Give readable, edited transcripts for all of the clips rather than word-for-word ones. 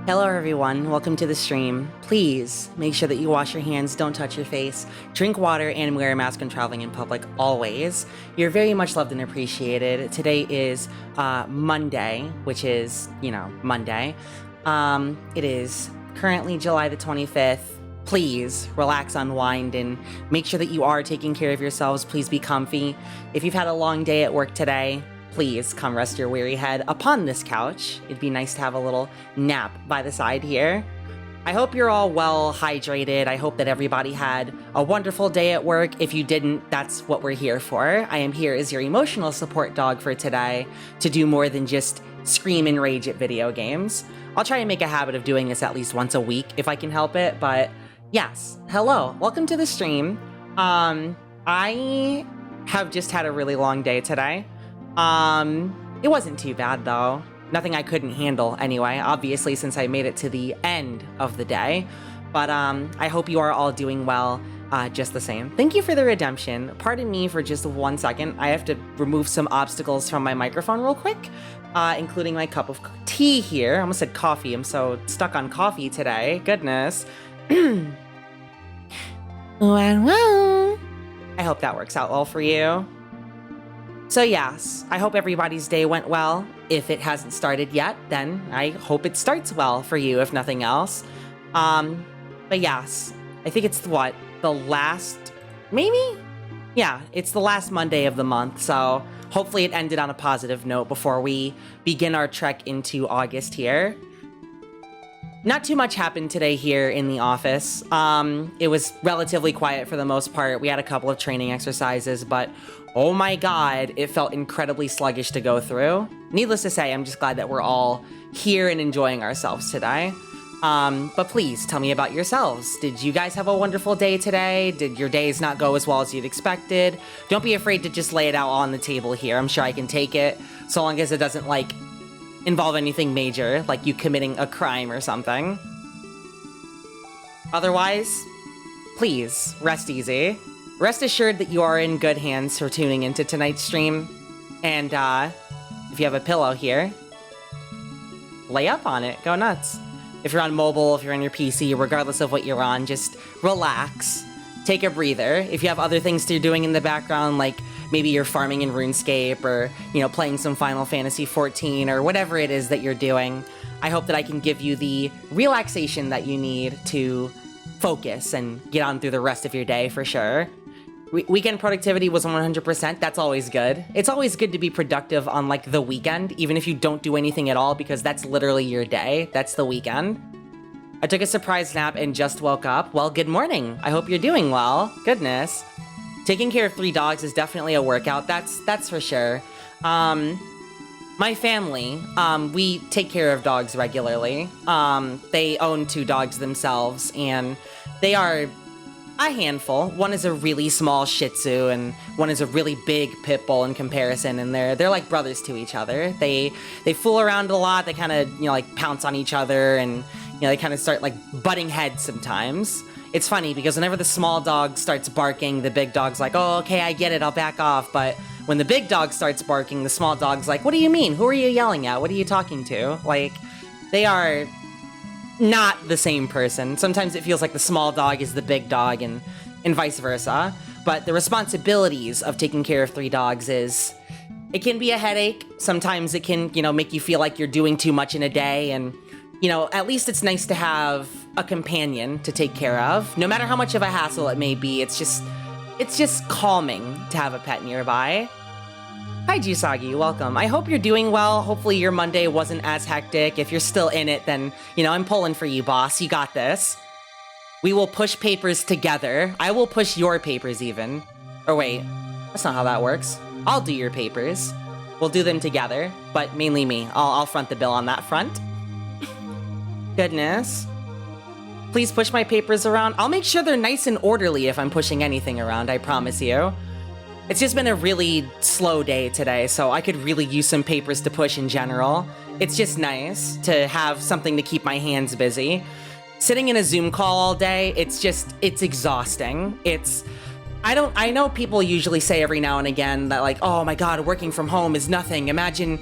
Hello everyone, welcome to the stream. Please make sure that you wash your hands, don't touch your face, drink water, and wear a mask when traveling in public always. You're very much loved and appreciated. Today is Monday, which is, Monday. It is currently July the 25th. Please relax, unwind, and make sure that you are taking care of yourselves. Please be comfy. If you've had a long day at work today, please come rest your weary head upon this couch. It'd be nice to have a little nap by the side here. I hope you're all well hydrated. I hope that everybody had a wonderful day at work. If you didn't, that's what we're here for. I am here as your emotional support dog for today to do more than just scream and rage at video games. I'll try and make a habit of doing this at least once a week if I can help it, but yes, hello, welcome to the stream. I have just had a really long day today. It wasn't too bad though. Nothing I couldn't handle anyway, obviously, since I made it to the end of the day. But I hope you are all doing well just the same. Thank you for the redemption. Pardon me for just 1 second. I have to remove some obstacles from my microphone real quick, including my cup of tea here. I almost said coffee. I'm so stuck on coffee today. Goodness. Well. I hope that works out well for you. So yes, I hope everybody's day went well. If it hasn't started yet, then I hope it starts well for you, if nothing else. But yes, I think it's the last, maybe? Yeah, it's the last Monday of the month, so hopefully it ended on a positive note before we begin our trek into August here. Not too much happened today here in the office. It was relatively quiet for the most part. We had a couple of training exercises, but oh my god, it felt incredibly sluggish to go through. Needless to say, I'm just glad that we're all here and enjoying ourselves today. But please, tell me about yourselves. Did you guys have a wonderful day today? Did your days not go as well as you'd expected? Don't be afraid to just lay it out on the table here. I'm sure I can take it, so long as it doesn't, involve anything major, like you committing a crime or something. Otherwise, please, rest easy. Rest assured that you are in good hands for tuning into tonight's stream. And, if you have a pillow here, lay up on it, go nuts. If you're on mobile, if you're on your PC, regardless of what you're on, just relax. Take a breather. If you have other things you're doing in the background, like maybe you're farming in RuneScape or, playing some Final Fantasy XIV or whatever it is that you're doing, I hope that I can give you the relaxation that you need to focus and get on through the rest of your day for sure. Weekend productivity was 100%. That's always good. It's always good to be productive on the weekend, even if you don't do anything at all, because that's literally your day. That's the weekend. I took a surprise nap and just woke up. Well, good morning. I hope you're doing well. Goodness. Taking care of 3 dogs is definitely a workout. That's for sure. My family, we take care of dogs regularly. They own 2 dogs themselves, and they are a handful. One is a really small Shih Tzu, and one is a really big Pit Bull in comparison, and they're like brothers to each other. They fool around a lot. They kind of, pounce on each other, and, they kind of start, butting heads sometimes. It's funny, because whenever the small dog starts barking, the big dog's like, oh, okay, I get it, I'll back off. But when the big dog starts barking, the small dog's like, what do you mean? Who are you yelling at? What are you talking to? They are not the same person. Sometimes it feels like the small dog is the big dog and vice versa. But the responsibilities of taking care of 3 dogs it can be a headache. Sometimes it can, make you feel like you're doing too much in a day. And, at least it's nice to have a companion to take care of. No matter how much of a hassle it may be, it's just calming to have a pet nearby. Hi, Jusagi, welcome. I hope you're doing well. Hopefully your Monday wasn't as hectic. If you're still in it, then, I'm pulling for you, boss. You got this. We will push papers together. I will push your papers even. Or wait, that's not how that works. I'll do your papers. We'll do them together, but mainly me. I'll front the bill on that front. Goodness. Please push my papers around. I'll make sure they're nice and orderly if I'm pushing anything around, I promise you. It's just been a really slow day today, so I could really use some papers to push in general. It's just nice to have something to keep my hands busy. Sitting in a Zoom call all day, it's exhausting. I know people usually say every now and again that like, oh my God, working from home is nothing. Imagine,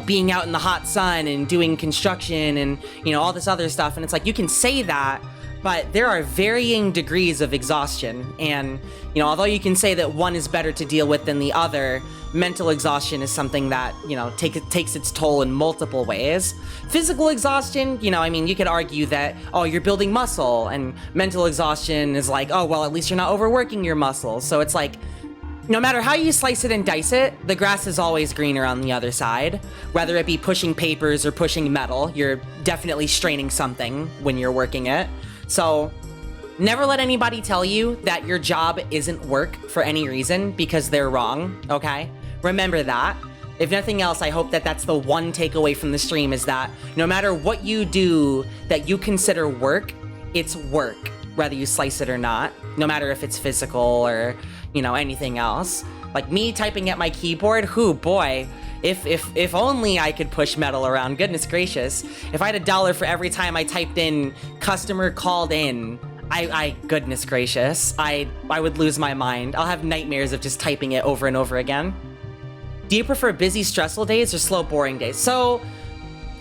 being out in the hot sun and doing construction and, all this other stuff. And it's like, you can say that, but there are varying degrees of exhaustion. And, although you can say that one is better to deal with than the other, mental exhaustion is something that, takes its toll in multiple ways. Physical exhaustion, you could argue that, oh, you're building muscle, and mental exhaustion is like, oh, well, at least you're not overworking your muscles. So it's like, no matter how you slice it and dice it, the grass is always greener on the other side. Whether it be pushing papers or pushing metal, you're definitely straining something when you're working it. So never let anybody tell you that your job isn't work for any reason, because they're wrong, okay? Remember that. If nothing else, I hope that that's the one takeaway from the stream, is that no matter what you do that you consider work, it's work, whether you slice it or not, no matter if it's physical or, anything else. Like me typing at my keyboard, boy, if only I could push metal around, goodness gracious. If I had $1 for every time I typed in customer called in, goodness gracious, I would lose my mind. I'll have nightmares of just typing it over and over again. Do you prefer busy, stressful days or slow, boring days? So,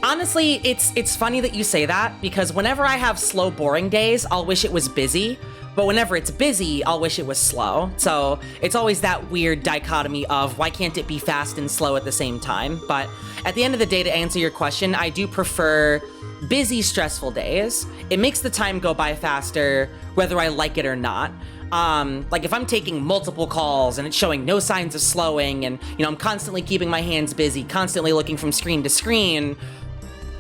honestly, it's funny that you say that, because whenever I have slow, boring days, I'll wish it was busy. But whenever it's busy, I'll wish it was slow. So it's always that weird dichotomy of why can't it be fast and slow at the same time? But at the end of the day, to answer your question, I do prefer busy, stressful days. It makes the time go by faster, whether I like it or not. Like if I'm taking multiple calls and it's showing no signs of slowing, and I'm constantly keeping my hands busy, constantly looking from screen to screen,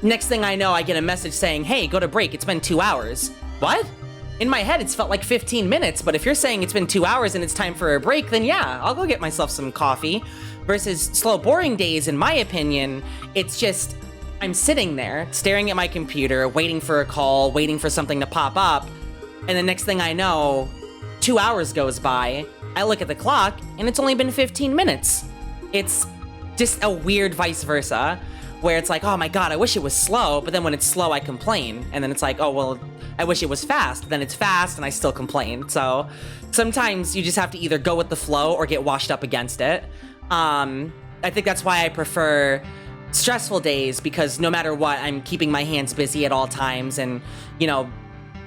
next thing I know, I get a message saying, hey, go to break, it's been 2 hours. What? In my head, it's felt like 15 minutes, but if you're saying it's been 2 hours and it's time for a break, then yeah, I'll go get myself some coffee. Versus slow, boring days, in my opinion, it's just, I'm sitting there, staring at my computer, waiting for a call, waiting for something to pop up, and the next thing I know, 2 hours goes by, I look at the clock, and it's only been 15 minutes. It's just a weird vice versa, where it's like, oh my God, I wish it was slow, but then when it's slow, I complain. And then it's like, oh, well, I wish it was fast. Then it's fast, and I still complain. So sometimes you just have to either go with the flow or get washed up against it. I think that's why I prefer stressful days, because no matter what, I'm keeping my hands busy at all times, and,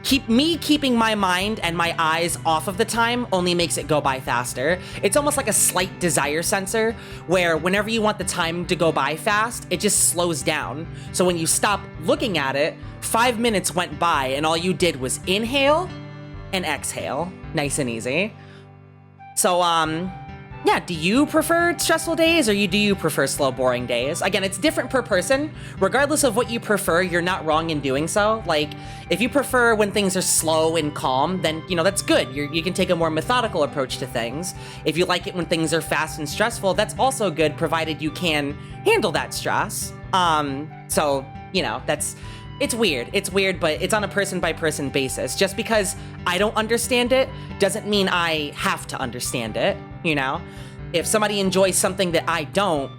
keeping my mind and my eyes off of the time only makes it go by faster. It's almost like a slight desire sensor, where whenever you want the time to go by fast, it just slows down. So when you stop looking at it, 5 minutes went by and all you did was inhale and exhale. Nice and easy. So, yeah, do you prefer stressful days, or do you prefer slow, boring days? Again, it's different per person. Regardless of what you prefer, you're not wrong in doing so. Like, if you prefer when things are slow and calm, then, that's good. You can take a more methodical approach to things. If you like it when things are fast and stressful, that's also good, provided you can handle that stress. So, it's weird. It's weird, but it's on a person-by-person basis. Just because I don't understand it doesn't mean I have to understand it, If somebody enjoys something that I don't,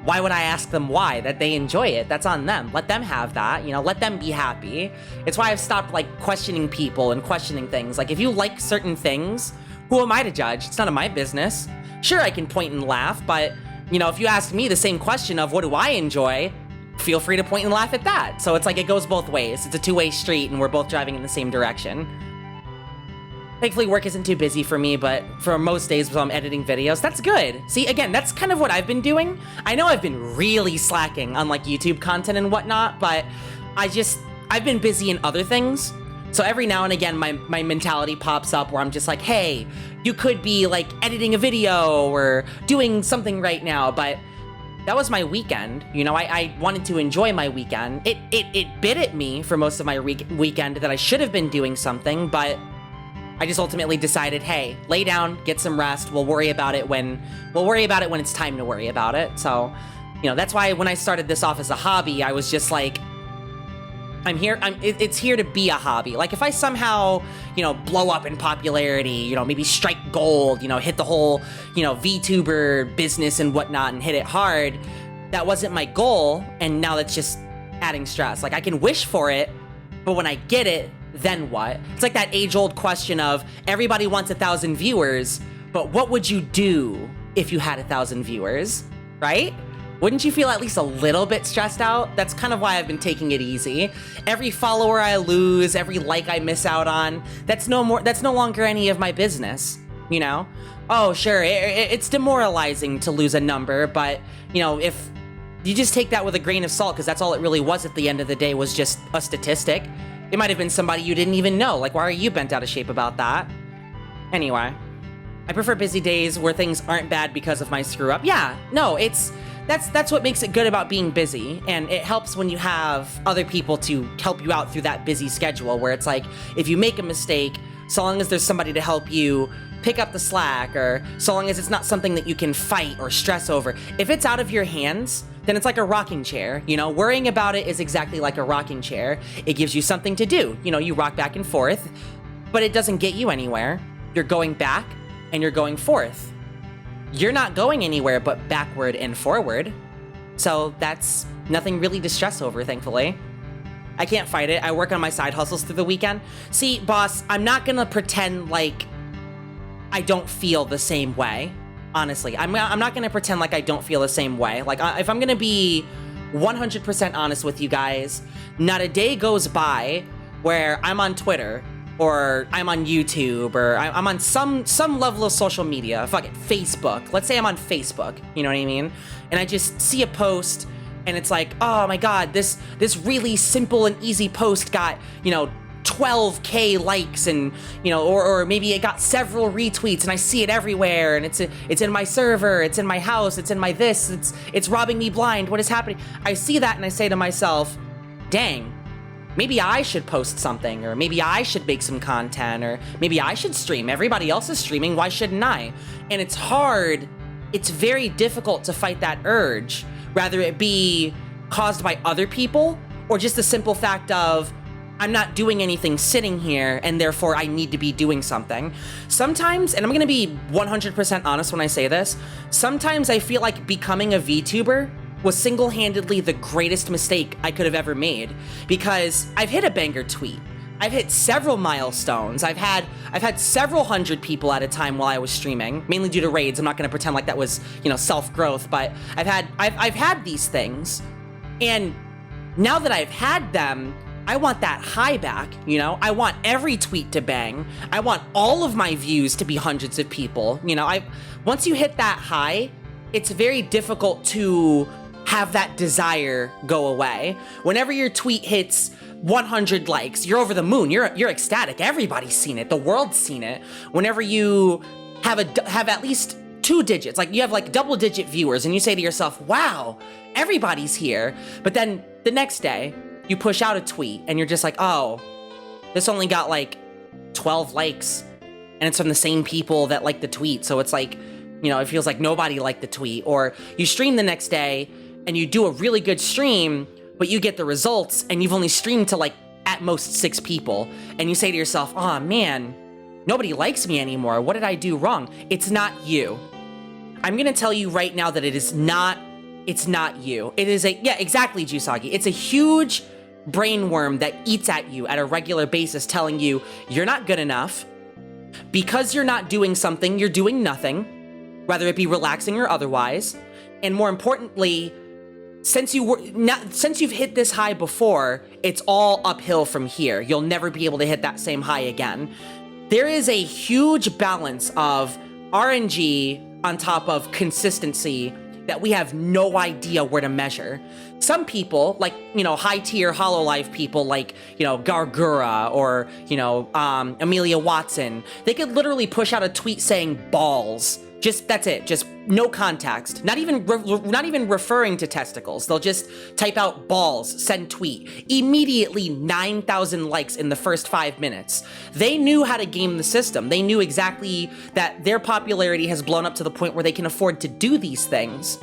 why would I ask them why? That they enjoy it. That's on them. Let them have that, let them be happy. It's why I've stopped, questioning people and questioning things. Like, if you like certain things, who am I to judge? It's none of my business. Sure, I can point and laugh, but, if you ask me the same question of what do I enjoy, feel free to point and laugh at that. So it's like it goes both ways. It's a two-way street, and we're both driving in the same direction. Thankfully, work isn't too busy for me, but for most days when I'm editing videos, that's good. See, again, that's kind of what I've been doing. I know I've been really slacking on, YouTube content and whatnot, but I've been busy in other things. So every now and again, my mentality pops up where I'm just like, hey, you could be, editing a video or doing something right now, but that was my weekend. I wanted to enjoy my weekend. It bit at me for most of my weekend that I should have been doing something, but I just ultimately decided, hey, lay down, get some rest. We'll worry about it when it's time to worry about it. So, that's why when I started this off as a hobby, I was just like, it's here to be a hobby. Like, if I somehow, blow up in popularity, maybe strike gold, hit the whole, VTuber business and whatnot and hit it hard, that wasn't my goal. And now that's just adding stress. Like, I can wish for it, but when I get it, then what? It's like that age-old question of everybody wants 1,000 viewers. but what would you do if you had 1,000 viewers, right? Wouldn't you feel at least a little bit stressed out? That's kind of why I've been taking it easy. Every follower I lose, every like I miss out on, that's no longer any of my business, you know? Oh, sure, it's demoralizing to lose a number, but, you know, if you just take that with a grain of salt, because that's all it really was at the end of the day, was just a statistic. It might have been somebody you didn't even know. Like, why are you bent out of shape about that? Anyway, I prefer busy days where things aren't bad because of my screw up. Yeah, no, that's what makes it good about being busy, and it helps when you have other people to help you out through that busy schedule, where it's like, if you make a mistake, so long as there's somebody to help you pick up the slack, or so long as it's not something that you can fight or stress over. If it's out of your hands, then it's like a rocking chair, you know? Worrying about it is exactly like a rocking chair. It gives you something to do. You know, you rock back and forth, but it doesn't get you anywhere. You're going back and you're going forth. You're not going anywhere but backward and forward. So that's nothing really to stress over, thankfully. I can't fight it. I work on my side hustles through the weekend. See, boss, I'm not gonna pretend like I don't feel the same way. Honestly, I'm not gonna pretend like I don't feel the same way. Like, if I'm gonna be 100% honest with you guys, not a day goes by where I'm on Twitter, or I'm on YouTube, or I'm on some level of social media. Fuck it, Facebook. Let's say I'm on Facebook, you know what I mean? And I just see a post, and it's like, oh my god, this really simple and easy post got, you know, 12K likes, and, you know, or maybe it got several retweets, and I see it everywhere, and it's in my server, it's in my house, it's in my this, it's robbing me blind. What is happening? I see that and I say to myself, dang, maybe I should post something, or maybe I should make some content, or maybe I should stream. Everybody else is streaming, why shouldn't I? And it's hard, it's very difficult to fight that urge, whether it be caused by other people, or just the simple fact of, I'm not doing anything sitting here, and therefore I need to be doing something. Sometimes, and I'm gonna be 100% honest when I say this, sometimes I feel like becoming a VTuber was single-handedly the greatest mistake I could have ever made, because I've hit a banger tweet. I've hit several milestones. I've had several hundred people at a time while I was streaming, mainly due to raids. I'm not gonna pretend like that was, you know, self-growth, but I've had these things, and now that I've had them, I want that high back, you know? I want every tweet to bang. I want all of my views to be hundreds of people. You know, once you hit that high, it's very difficult to have that desire go away. Whenever your tweet hits 100 likes, you're over the moon. You're ecstatic. Everybody's seen it. The world's seen it. Whenever you have at least 2 digits, like you have like double-digit viewers, and you say to yourself, wow, everybody's here. But then the next day, you push out a tweet, and you're just like, oh, this only got like 12 likes, and it's from the same people that like the tweet. So it's like, you know, it feels like nobody liked the tweet. Or you stream the next day, and you do a really good stream, but you get the results, and you've only streamed to like at most 6 people, and you say to yourself, oh man, nobody likes me anymore. What did I do wrong? It's not you. I'm gonna tell you right now that it's not you. It is yeah, exactly, Jusagi. It's a huge brain worm that eats at you at a regular basis, telling you you're not good enough. Because you're not doing something, you're doing nothing, whether it be relaxing or otherwise. And more importantly, since you've hit this high before, it's all uphill from here. You'll never be able to hit that same high again. There is a huge balance of RNG on top of consistency that we have no idea where to measure. Some people, like, you know, high-tier Hololive people like, you know, Gargura or, you know, Amelia Watson, they could literally push out a tweet saying balls. Just, that's it, just no context. Not even referring to testicles. They'll just type out balls, send tweet. Immediately 9,000 likes in the first 5 minutes. They knew how to game the system. They knew exactly that their popularity has blown up to the point where they can afford to do these things.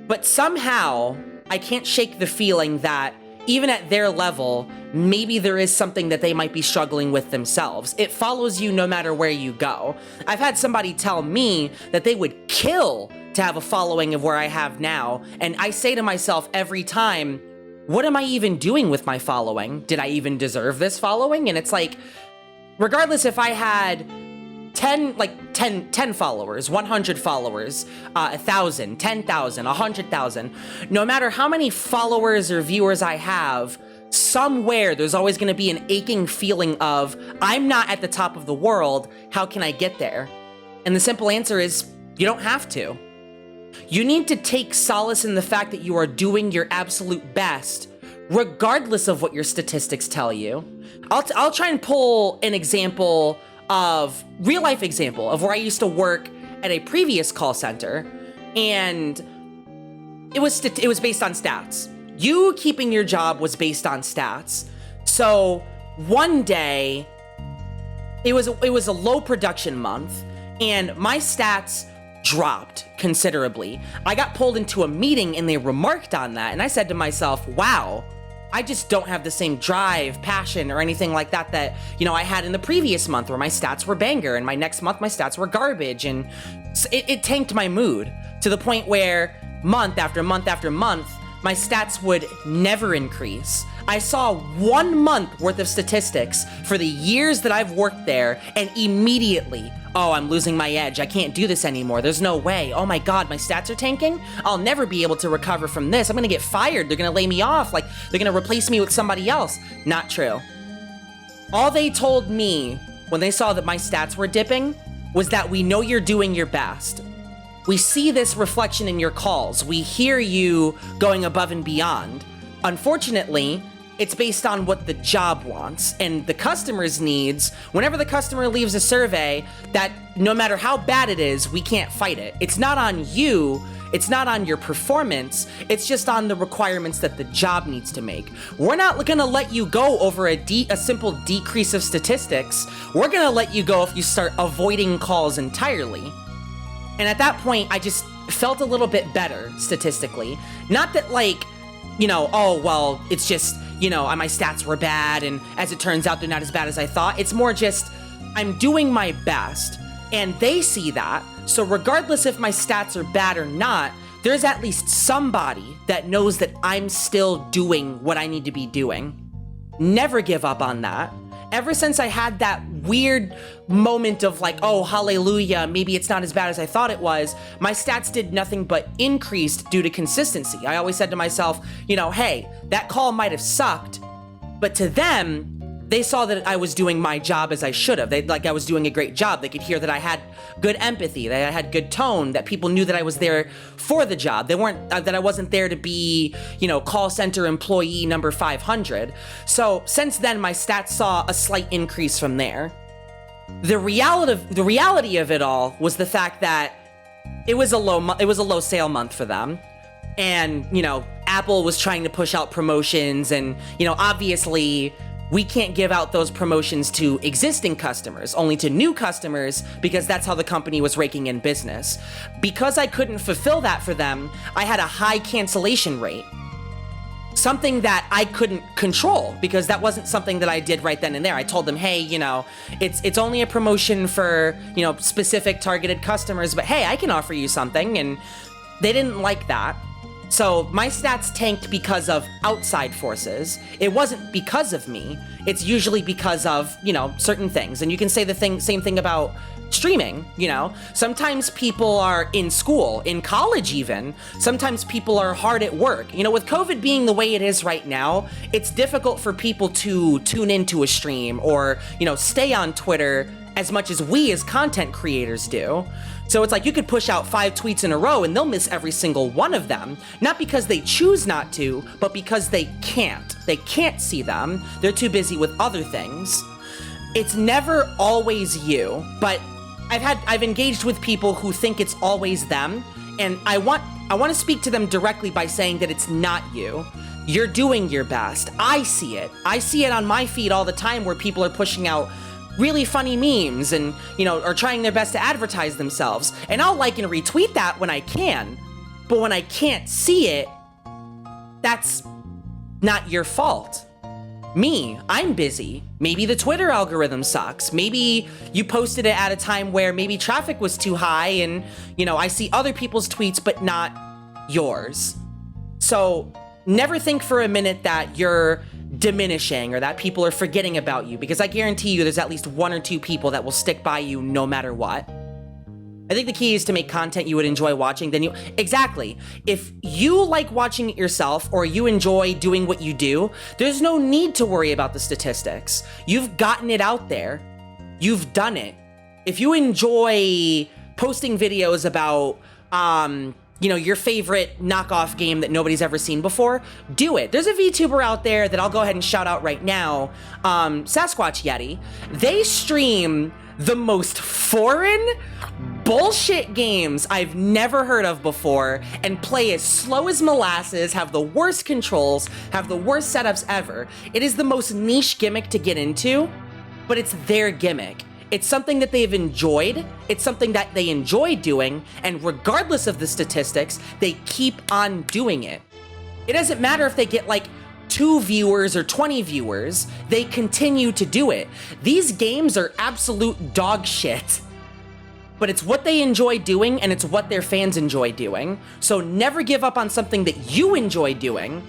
But somehow, I can't shake the feeling that even at their level, maybe there is something that they might be struggling with themselves. It follows you no matter where you go. I've had somebody tell me that they would kill to have a following of where I have now, and I say to myself every time, what am I even doing with my following? Did I even deserve this following? And it's like, regardless if I had 10 followers, 100 followers, 1,000, 10,000, 100,000. No matter how many followers or viewers I have, somewhere there's always going to be an aching feeling of, I'm not at the top of the world, how can I get there? And the simple answer is, you don't have to. You need to take solace in the fact that you are doing your absolute best, regardless of what your statistics tell you. I'll try and pull an example of real life example of where I used to work at a previous call center, and it was based on stats. You keeping your job was based on stats. So one day, it was a low production month, and my stats dropped considerably. I got pulled into a meeting and they remarked on that, and I said to myself, wow, I just don't have the same drive, passion, or anything like that I had in the previous month where my stats were banger, and my next month my stats were garbage, and it tanked my mood to the point where month after month after month, my stats would never increase. I saw 1 month worth of statistics for the years that I've worked there, and immediately, oh, I'm losing my edge. I can't do this anymore. There's no way. Oh my God, my stats are tanking? I'll never be able to recover from this. I'm gonna get fired. They're gonna lay me off. Like, they're gonna replace me with somebody else. Not true. All they told me when they saw that my stats were dipping was that we know you're doing your best. We see this reflection in your calls. We hear you going above and beyond. Unfortunately, it's based on what the job wants and the customer's needs. Whenever the customer leaves a survey, that no matter how bad it is, we can't fight it. It's not on you. It's not on your performance. It's just on the requirements that the job needs to make. We're not gonna let you go over a simple decrease of statistics. We're gonna let you go if you start avoiding calls entirely. And at that point, I just felt a little bit better statistically. Not that oh, well, it's just, my stats were bad, and as it turns out, they're not as bad as I thought. It's more just, I'm doing my best, and they see that. So regardless if my stats are bad or not, there's at least somebody that knows that I'm still doing what I need to be doing. Never give up on that. Ever since I had that weird moment of oh, hallelujah, maybe it's not as bad as I thought it was, my stats did nothing but increased due to consistency. I always said to myself, hey, that call might have sucked, but to them, they saw that I was doing my job as I should have. I was doing a great job. They could hear that I had good empathy, that I had good tone, that people knew that I was there for the job. They weren't, that I wasn't there to be, call center employee number 500. So since then, my stats saw a slight increase from there. The reality of it all was the fact that it was a low sale month for them. And, Apple was trying to push out promotions, and, obviously, we can't give out those promotions to existing customers, only to new customers, because that's how the company was raking in business. Because I couldn't fulfill that for them, I had a high cancellation rate. Something that I couldn't control, because that wasn't something that I did right then and there. I told them, hey, it's only a promotion for, specific targeted customers, but hey, I can offer you something, and they didn't like that. So my stats tanked because of outside forces. It wasn't because of me. It's usually because of, certain things. And you can say the same thing about streaming, Sometimes people are in school, in college even. Sometimes people are hard at work. With COVID being the way it is right now, it's difficult for people to tune into a stream or, stay on Twitter as much as we as content creators do. So it's you could push out 5 tweets in a row and they'll miss every single one of them. Not because they choose not to, but because they can't. They can't see them. They're too busy with other things. It's never always you, but I've engaged with people who think it's always them, and I want to speak to them directly by saying that it's not you. You're doing your best. I see it. I see it on my feed all the time where people are pushing out really funny memes and, are trying their best to advertise themselves. And I'll like and retweet that when I can. But when I can't see it, that's not your fault. Me, I'm busy. Maybe the Twitter algorithm sucks. Maybe you posted it at a time where maybe traffic was too high and, I see other people's tweets, but not yours. So never think for a minute that you're diminishing or that people are forgetting about you, because I guarantee you there's at least 1 or 2 people that will stick by you no matter what. I think the key is to make content you would enjoy watching. Exactly. If you like watching it yourself or you enjoy doing what you do, there's no need to worry about the statistics. You've gotten it out there. You've done it. If you enjoy posting videos about, your favorite knockoff game that nobody's ever seen before, do it. There's a VTuber out there that I'll go ahead and shout out right now, Sasquatch Yeti. They stream the most foreign bullshit games I've never heard of before and play as slow as molasses, have the worst controls, have the worst setups ever. It is the most niche gimmick to get into, but it's their gimmick. It's something that they've enjoyed, it's something that they enjoy doing, and regardless of the statistics, they keep on doing it. It doesn't matter if they get like 2 viewers or 20 viewers, they continue to do it. These games are absolute dog shit, but it's what they enjoy doing and it's what their fans enjoy doing. So never give up on something that you enjoy doing.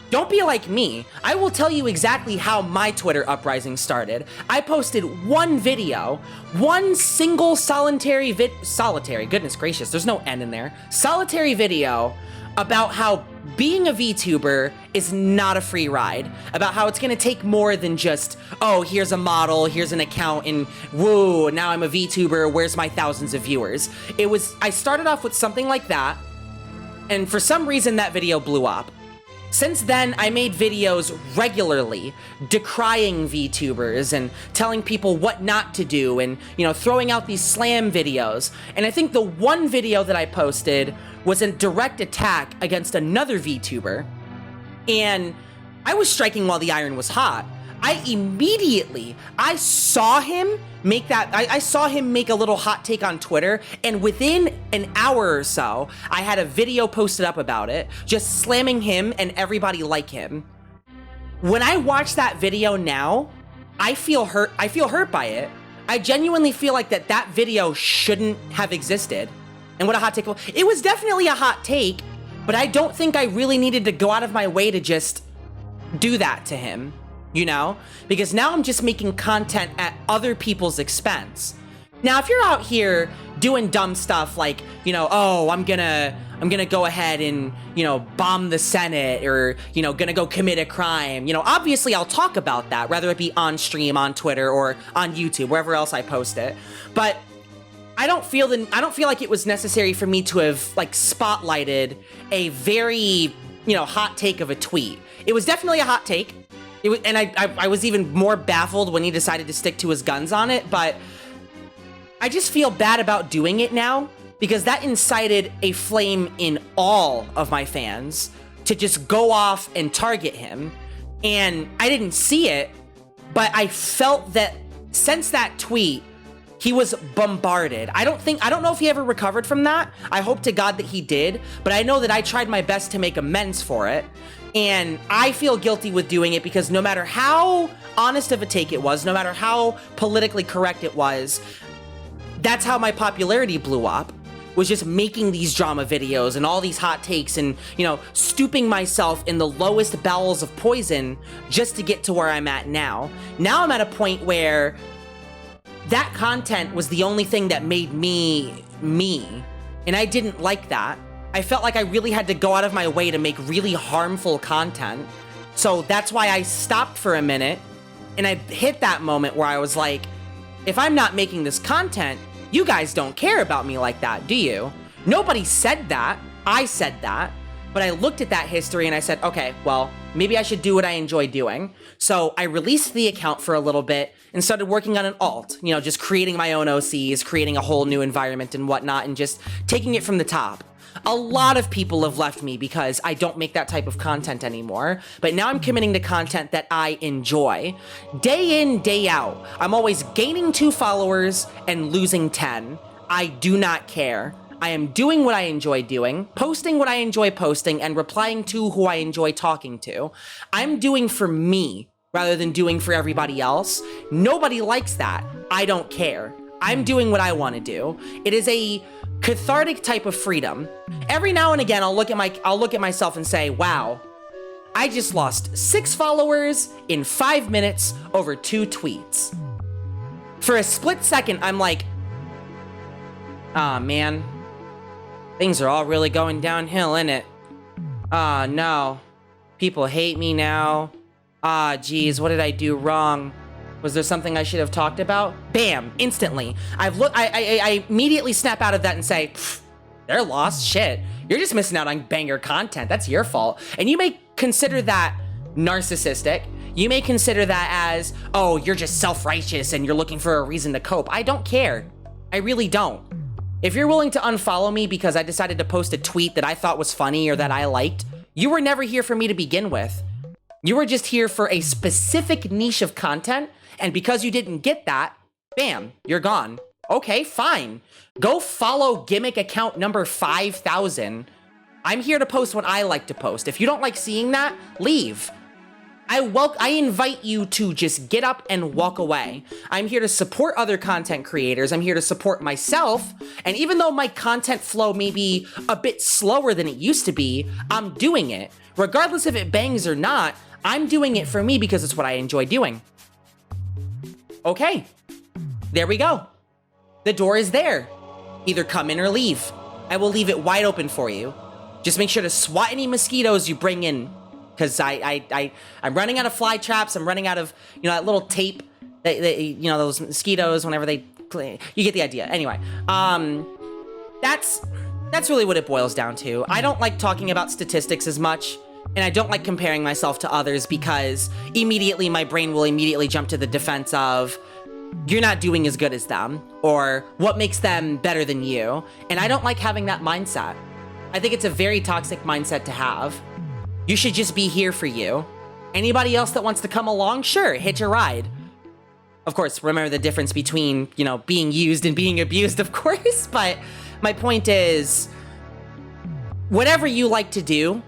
Don't be like me. I will tell you exactly how my Twitter uprising started. I posted one video, one single solitary, goodness gracious, there's no N in there, solitary video about how being a VTuber is not a free ride, about how it's gonna take more than just, oh, here's a model, here's an account, and woo, now I'm a VTuber, where's my thousands of viewers? I started off with something like that, and for some reason that video blew up. Since then, I made videos regularly decrying VTubers and telling people what not to do and, throwing out these slam videos. And I think the one video that I posted was a direct attack against another VTuber. And I was striking while the iron was hot. I saw him make a little hot take on Twitter, and within an hour or so, I had a video posted up about it, just slamming him and everybody like him. When I watch that video now, I feel hurt by it. I genuinely feel like that video shouldn't have existed. And what a hot take. It was definitely a hot take, but I don't think I really needed to go out of my way to just do that to him. Because now I'm just making content at other people's expense. Now, if you're out here doing dumb stuff like, oh, I'm gonna go ahead and, bomb the Senate or, gonna go commit a crime, obviously I'll talk about that, whether it be on stream, on Twitter, or on YouTube, wherever else I post it. But I don't feel like it was necessary for me to have spotlighted a very, hot take of a tweet. It was definitely a hot take. And I was even more baffled when he decided to stick to his guns on it, but I just feel bad about doing it now because that incited a flame in all of my fans to just go off and target him. And I didn't see it, but I felt that since that tweet, he was bombarded. I don't know if he ever recovered from that. I hope to God that he did, but I know that I tried my best to make amends for it. And I feel guilty with doing it because no matter how honest of a take it was, no matter how politically correct it was, that's how my popularity blew up, was just making these drama videos and all these hot takes and, stooping myself in the lowest bowels of poison just to get to where I'm at now. Now I'm at a point where that content was the only thing that made me me, and I didn't like that. I felt like I really had to go out of my way to make really harmful content. So that's why I stopped for a minute, and I hit that moment where I was like, if I'm not making this content, you guys don't care about me like that, do you? Nobody said that. I said that. But I looked at that history and I said, okay, well, maybe I should do what I enjoy doing. So I released the account for a little bit and started working on an alt, just creating my own OCs, creating a whole new environment and whatnot, and just taking it from the top. A lot of people have left me because I don't make that type of content anymore, but now I'm committing to content that I enjoy. Day in, day out, I'm always gaining 2 followers and losing 10. I do not care. I am doing what I enjoy doing, posting what I enjoy posting, and replying to who I enjoy talking to. I'm doing for me rather than doing for everybody else. Nobody likes that. I don't care. I'm doing what I want to do. It is a cathartic type of freedom. Every now and again, I'll look at myself and say, wow, I just lost 6 followers in 5 minutes over 2 tweets. For a split second, I'm like, ah, man, things are all really going downhill, innit? Ah, no. People hate me now. Ah, geez, what did I do wrong? Was there something I should have talked about? Bam, instantly. I immediately snap out of that and say, they're lost, shit. You're just missing out on banger content. That's your fault. And you may consider that narcissistic. You may consider that as, oh, you're just self-righteous and you're looking for a reason to cope. I don't care. I really don't. If you're willing to unfollow me because I decided to post a tweet that I thought was funny or that I liked, you were never here for me to begin with. You were just here for a specific niche of content, and because you didn't get that, bam, you're gone. Okay, fine. Go follow gimmick account number 5,000. I'm here to post what I like to post. If you don't like seeing that, leave. I invite you to just get up and walk away. I'm here to support other content creators. I'm here to support myself. And even though my content flow may be a bit slower than it used to be, I'm doing it. Regardless if it bangs or not, I'm doing it for me because it's what I enjoy doing. Okay, there we go. The door is there. Either come in or leave. I will leave it wide open for you. Just make sure to swat any mosquitoes you bring in, because I'm running out of fly traps. I'm running out of, that little tape that those mosquitoes whenever they play. You get the idea. Anyway, that's really what it boils down to. I don't like talking about statistics as much, and I don't like comparing myself to others because immediately my brain will immediately jump to the defense of, you're not doing as good as them, or what makes them better than you. And I don't like having that mindset. I think it's a very toxic mindset to have. You should just be here for you. Anybody else that wants to come along, sure, hitch a ride. Of course, remember the difference between, being used and being abused, of course. But my point is, whatever you like to do,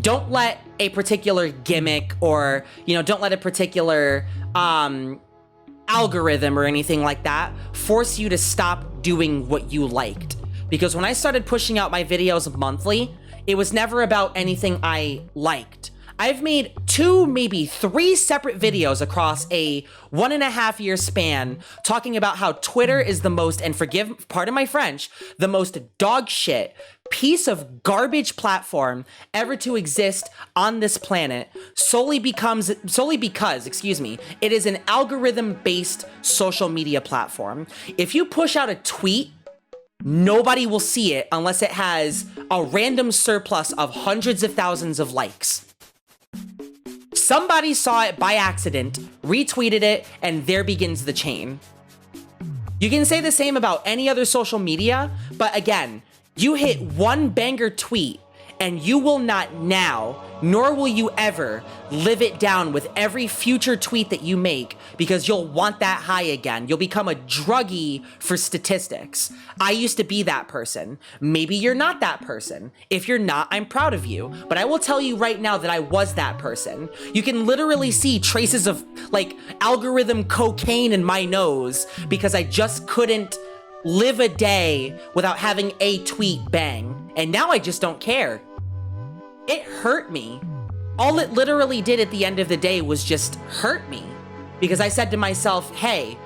don't let a particular gimmick or, don't let a particular, algorithm or anything like that force you to stop doing what you liked. Because when I started pushing out my videos monthly, it was never about anything I liked. I've made 2, maybe 3 separate videos across a 1.5 year span talking about how Twitter is the most, and pardon my French, the most dog shit piece of garbage platform ever to exist on this planet solely because, it is an algorithm-based social media platform. If you push out a tweet, nobody will see it unless it has a random surplus of hundreds of thousands of likes. Somebody saw it by accident, retweeted it, and there begins the chain. You can say the same about any other social media, but again, you hit one banger tweet and you will not now, nor will you ever, live it down with every future tweet that you make because you'll want that high again. You'll become a druggie for statistics. I used to be that person. Maybe you're not that person. If you're not, I'm proud of you. But I will tell you right now that I was that person. You can literally see traces of algorithm cocaine in my nose because I just couldn't live a day without having a tweet bang. And now I just don't care. It hurt me. All it literally did at the end of the day was just hurt me. Because I said to myself, hey,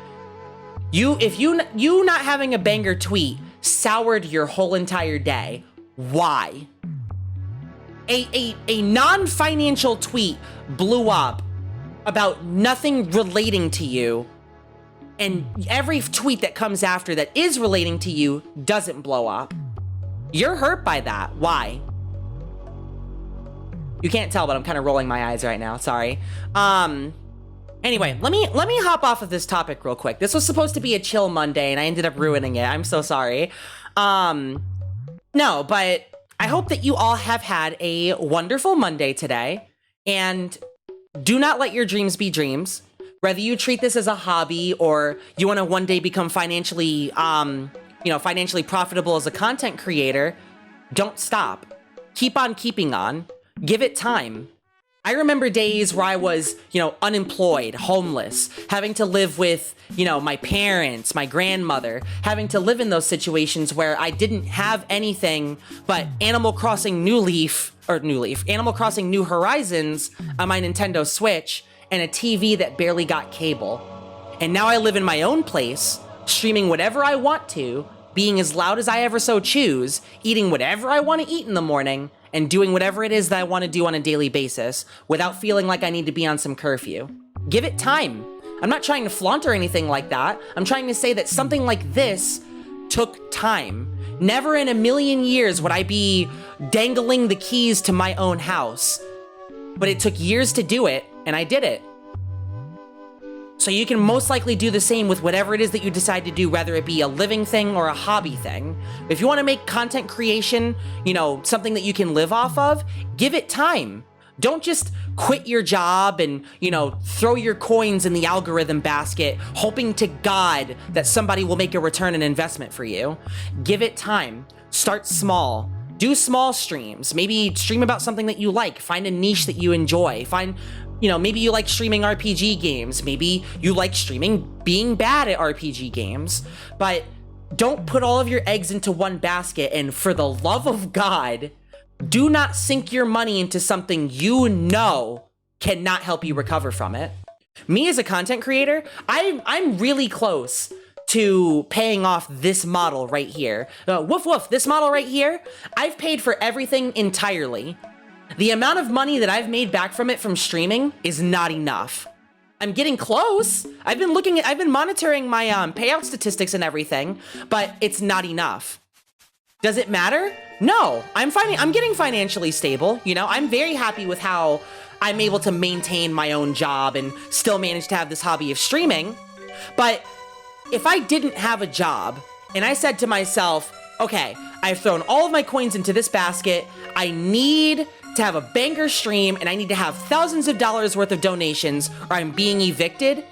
if you not having a banger tweet soured your whole entire day, why? A non-financial tweet blew up about nothing relating to you, and every tweet that comes after that is relating to you doesn't blow up. You're hurt by that. Why? You can't tell, but I'm kind of rolling my eyes right now. Sorry. Anyway, let me hop off of this topic real quick. This was supposed to be a chill Monday, and I ended up ruining it. I'm so sorry. No, but I hope that you all have had a wonderful Monday today, and do not let your dreams be dreams. Whether you treat this as a hobby or you want to one day become financially profitable as a content creator, don't stop. Keep on keeping on. Give it time. I remember days where I was, unemployed, homeless, having to live with, my parents, my grandmother, having to live in those situations where I didn't have anything but Animal Crossing Animal Crossing New Horizons on my Nintendo Switch and a TV that barely got cable. And now I live in my own place, streaming whatever I want to, being as loud as I ever so choose, eating whatever I want to eat in the morning, and doing whatever it is that I want to do on a daily basis without feeling like I need to be on some curfew. Give it time. I'm not trying to flaunt or anything like that. I'm trying to say that something like this took time. Never in a million years would I be dangling the keys to my own house. But it took years to do it, and I did it. So you can most likely do the same with whatever it is that you decide to do, whether it be a living thing or a hobby thing. If you want to make content creation, something that you can live off of, give it time. Don't just quit your job and, throw your coins in the algorithm basket, hoping to God that somebody will make a return on investment for you. Give it time. Start small. Do small streams. Maybe stream about something that you like. Find a niche that you enjoy. Maybe you like streaming RPG games. Maybe you like streaming being bad at RPG games. But don't put all of your eggs into one basket, and for the love of God, do not sink your money into something cannot help you recover from it. Me as a content creator, I'm really close to paying off this model right here. This model right here, I've paid for everything entirely. The amount of money that I've made back from it from streaming is not enough. I'm getting close. I've been monitoring my payout statistics and everything, but it's not enough. Does it matter? No, I'm getting financially stable. I'm very happy with how I'm able to maintain my own job and still manage to have this hobby of streaming. But if I didn't have a job and I said to myself, okay, I've thrown all of my coins into this basket, I need to have a banger stream and I need to have thousands of dollars worth of donations or I'm being evicted,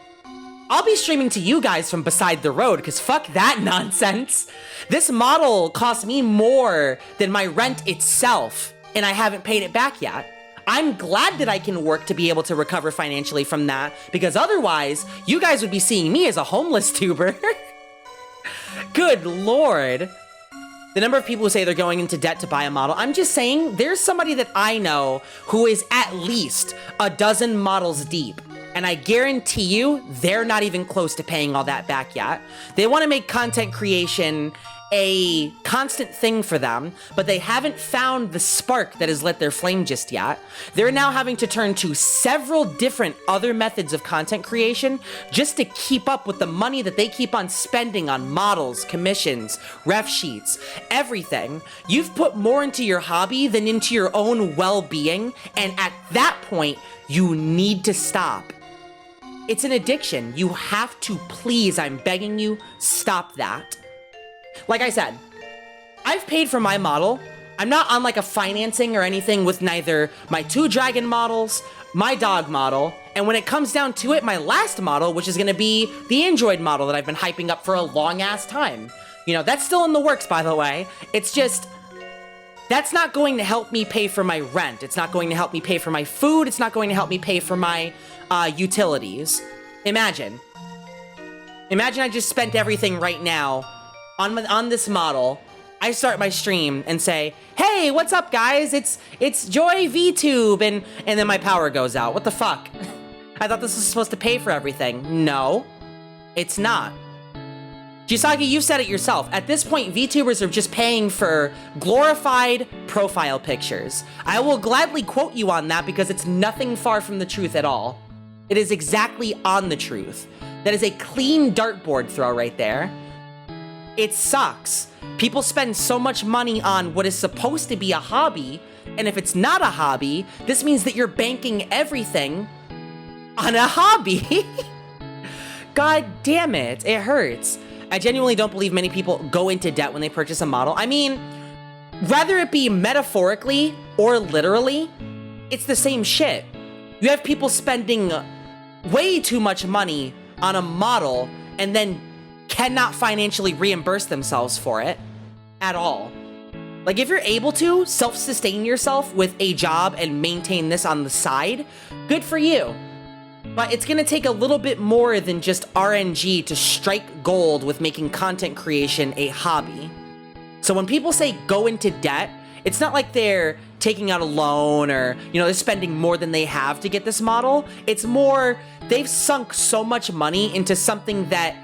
I'll be streaming to you guys from beside the road, because fuck that nonsense. This model cost me more than my rent itself, and I haven't paid it back yet. I'm glad that I can work to be able to recover financially from that, because otherwise, you guys would be seeing me as a homeless tuber. Good lord. The number of people who say they're going into debt to buy a model, I'm just saying there's somebody that I know who is at least a dozen models deep. And I guarantee you, they're not even close to paying all that back yet. They want to make content creation a constant thing for them, but they haven't found the spark that has lit their flame just yet. They're now having to turn to several different other methods of content creation just to keep up with the money that they keep on spending on models, commissions, ref sheets, everything. You've put more into your hobby than into your own well-being, and at that point, you need to stop. It's an addiction. You have to, please, I'm begging you, stop that. Like I said, I've paid for my model. I'm not on like a financing or anything with neither my 2 dragon models, my dog model, and when it comes down to it, my last model, which is gonna be the Android model that I've been hyping up for a long ass time. That's still in the works, by the way. It's just, that's not going to help me pay for my rent. It's not going to help me pay for my food. It's not going to help me pay for my utilities. Imagine I just spent everything right now on this model. I start my stream and say, hey, what's up guys? It's Joy VTube, and then my power goes out. What the fuck? I thought this was supposed to pay for everything. No, it's not. Chisagi, you said it yourself. At this point, VTubers are just paying for glorified profile pictures. I will gladly quote you on that because it's nothing far from the truth at all. It is exactly on the truth. That is a clean dartboard throw right there. It sucks. People spend so much money on what is supposed to be a hobby, and if it's not a hobby, this means that you're banking everything on a hobby. God damn it, it hurts. I genuinely don't believe many people go into debt when they purchase a model. I mean, whether it be metaphorically or literally, it's the same shit. You have people spending way too much money on a model and then cannot financially reimburse themselves for it at all. Like, if you're able to self-sustain yourself with a job and maintain this on the side, good for you. But it's gonna take a little bit more than just RNG to strike gold with making content creation a hobby. So when people say go into debt, it's not like they're taking out a loan or, you know, they're spending more than they have to get this model. It's more, they've sunk so much money into something that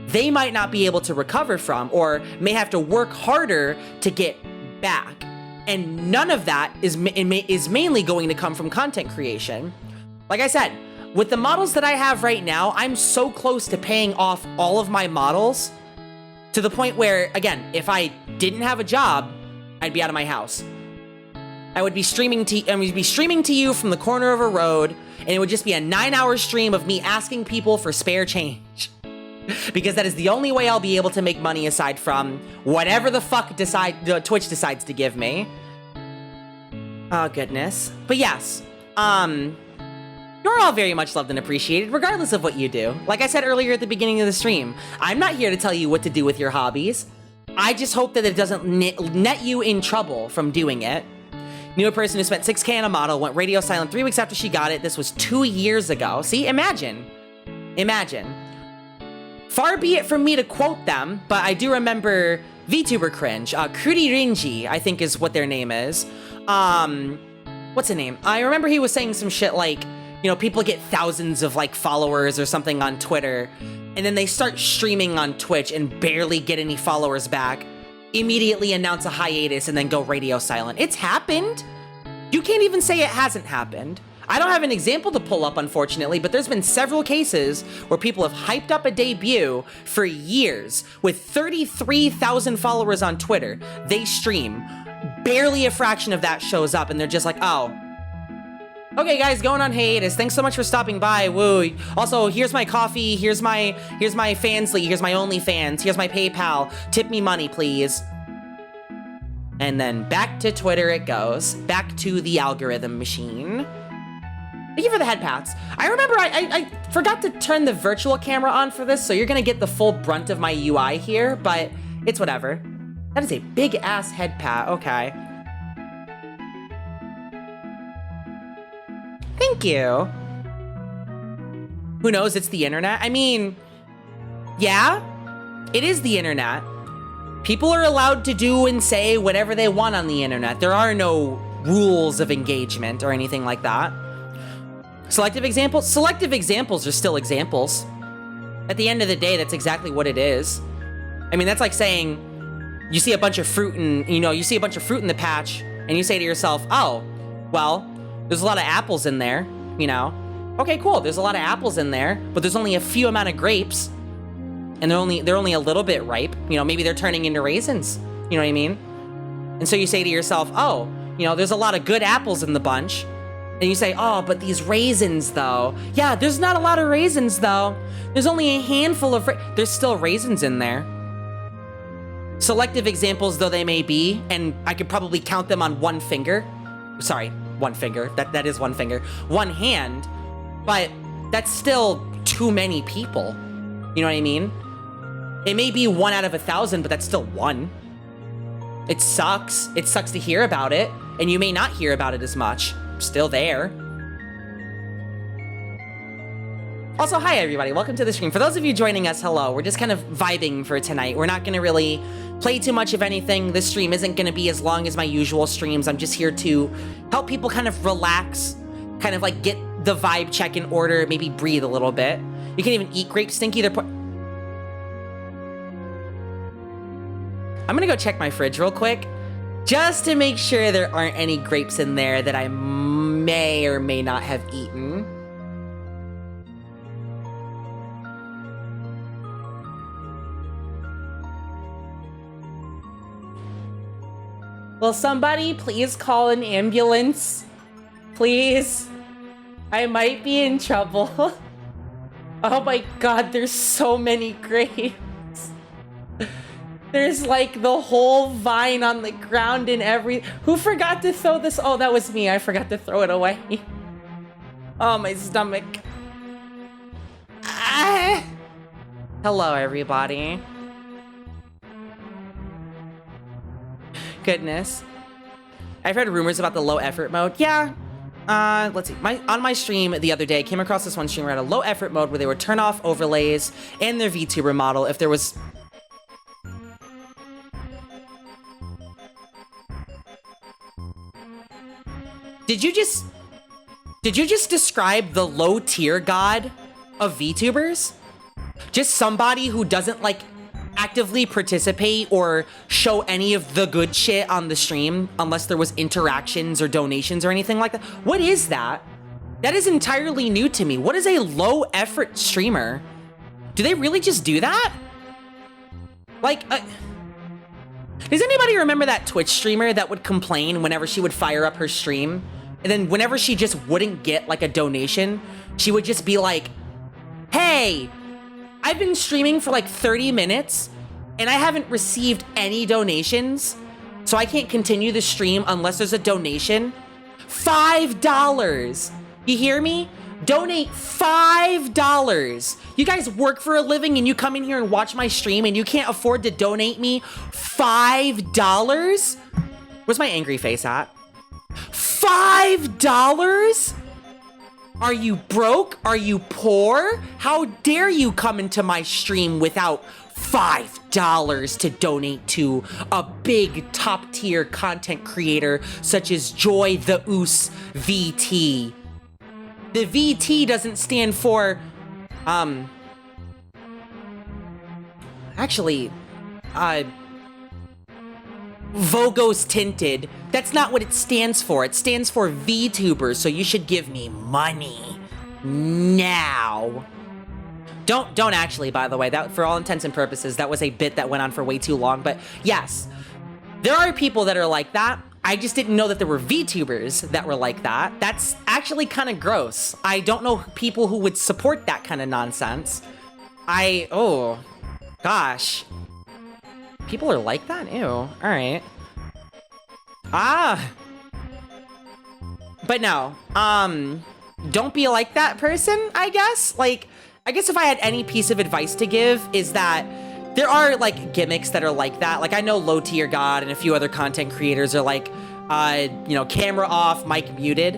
they might not be able to recover from or may have to work harder to get back. And none of that is mainly going to come from content creation. Like I said, with the models that I have right now, I'm so close to paying off all of my models to the point where, again, if I didn't have a job, I'd be out of my house. I would be streaming to you from the corner of a road, and it would just be a 9-hour stream of me asking people for spare change. Because that is the only way I'll be able to make money aside from whatever the fuck Twitch decides to give me. Oh, goodness. But yes, you're all very much loved and appreciated, regardless of what you do. Like I said earlier at the beginning of the stream, I'm not here to tell you what to do with your hobbies. I just hope that it doesn't net you in trouble from doing it. Knew a person who spent 6K on a model, went radio silent 3 weeks after she got it. This was 2 years ago. See, imagine. Imagine. Far be it from me to quote them, but I do remember VTuber cringe. Kuri Rinji, I think is what their name is. What's the name? I remember he was saying some shit like, you know, people get thousands of like followers or something on Twitter, and then they start streaming on Twitch and barely get any followers back, immediately announce a hiatus and then go radio silent. It's happened. You can't even say it hasn't happened. I don't have an example to pull up, unfortunately, but there's been several cases where people have hyped up a debut for years with 33,000 followers on Twitter. They stream, barely a fraction of that shows up, and they're just like, oh, okay, guys, going on hiatus. Thanks so much for stopping by. Woo. Also, here's my coffee. Here's my Fansly. Here's my OnlyFans. Here's my PayPal. Tip me money, please. And then back to Twitter it goes. Back to the algorithm machine. Thank you for the head pats. I remember I forgot to turn the virtual camera on for this, so you're gonna get the full brunt of my UI here, but it's whatever. That is a big ass head pat. Okay. Thank you. Who knows? It's the internet. I mean, yeah, it is the internet. People are allowed to do and say whatever they want on the internet. There are no rules of engagement or anything like that. Selective examples? Selective examples are still examples. At the end of the day, that's exactly what it is. I mean, that's like saying you see a bunch of fruit in, you see a bunch of fruit in the patch and you say to yourself, oh, well, there's a lot of apples in there, Okay, cool, there's a lot of apples in there, but there's only a few amount of grapes and they're only a little bit ripe. Maybe they're turning into raisins. You know what I mean? And so you say to yourself, oh, there's a lot of good apples in the bunch. And you say, oh, but these raisins, though. Yeah, there's not a lot of raisins, though. There's only a handful of... There's still raisins in there. Selective examples, though they may be, and I could probably count them on one finger. Sorry, one finger. That is one finger. One hand. But that's still too many people. You know what I mean? It may be 1 out of 1,000, but that's still one. It sucks. It sucks to hear about it, and you may not hear about it as much. Still there. Also, hi everybody, welcome to the stream. For those of you joining us, hello. We're just kind of vibing for tonight. We're not gonna really play too much of anything. This stream isn't gonna be as long as my usual streams. I'm just here to help people kind of relax, kind of like get the vibe check in order, maybe breathe a little bit. You can even eat grapes, Stinky. I'm gonna go check my fridge real quick, just to make sure there aren't any grapes in there that I may or may not have eaten. Will somebody please call an ambulance? Please? I might be in trouble. Oh my god, there's so many grapes. There's like the whole vine on the ground and Who forgot to throw this? Oh, that was me. I forgot to throw it away. Oh, my stomach. Ah. Hello, everybody. goodness. I've heard rumors about the low effort mode. Yeah. Let's see. On my stream the other day, I came across this one streamer had a low effort mode where they would turn off overlays and their VTuber model if there was... Did you just describe the low tier god of VTubers? Just somebody who doesn't like actively participate or show any of the good shit on the stream unless there was interactions or donations or anything like that? What is that? That is entirely new to me. What is a low effort streamer? Do they really just do that? Like, does anybody remember that Twitch streamer that would complain whenever she would fire up her stream? And then whenever she just wouldn't get like a donation, she would just be like, hey, I've been streaming for like 30 minutes and I haven't received any donations, so I can't continue the stream unless there's a donation. $5. You hear me? Donate $5. You guys work for a living and you come in here and watch my stream and you can't afford to donate me $5? Where's my angry face at? $5? Are you broke? Are you poor? How dare you come into my stream without $5 to donate to a big top tier content creator such as Joy the Oos VT? The VT doesn't stand for, Vogos Tinted. That's not what it stands for. It stands for VTubers, so you should give me money now. Don't actually, by the way. That, for all intents and purposes, that was a bit that went on for way too long. But yes, there are people that are like that. I just didn't know that there were VTubers that were like that. That's actually kind of gross. I don't know people who would support that kind of nonsense. Oh, gosh. People are like that? Ew. All right. But no, don't be like that person, I guess. Like, I guess if I had any piece of advice to give is that there are like gimmicks that are like that. Like I know Low Tier God and a few other content creators are like, you know, camera off, mic muted.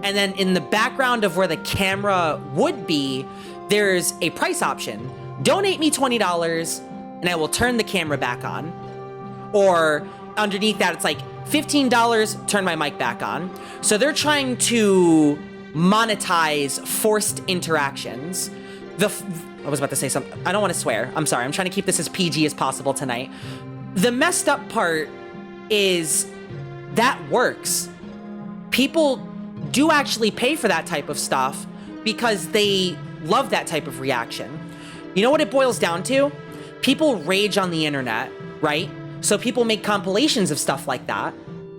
And then in the background of where the camera would be, there's a price option. Donate me $20 and I will turn the camera back on. Or underneath that, it's like $15, turn my mic back on. So they're trying to monetize forced interactions. I was about to say something. I don't want to swear. I'm sorry. I'm trying to keep this as PG as possible tonight. The messed up part is that works. People do actually pay for that type of stuff because they love that type of reaction. You know what it boils down to? People rage on the internet, right? So people make compilations of stuff like that.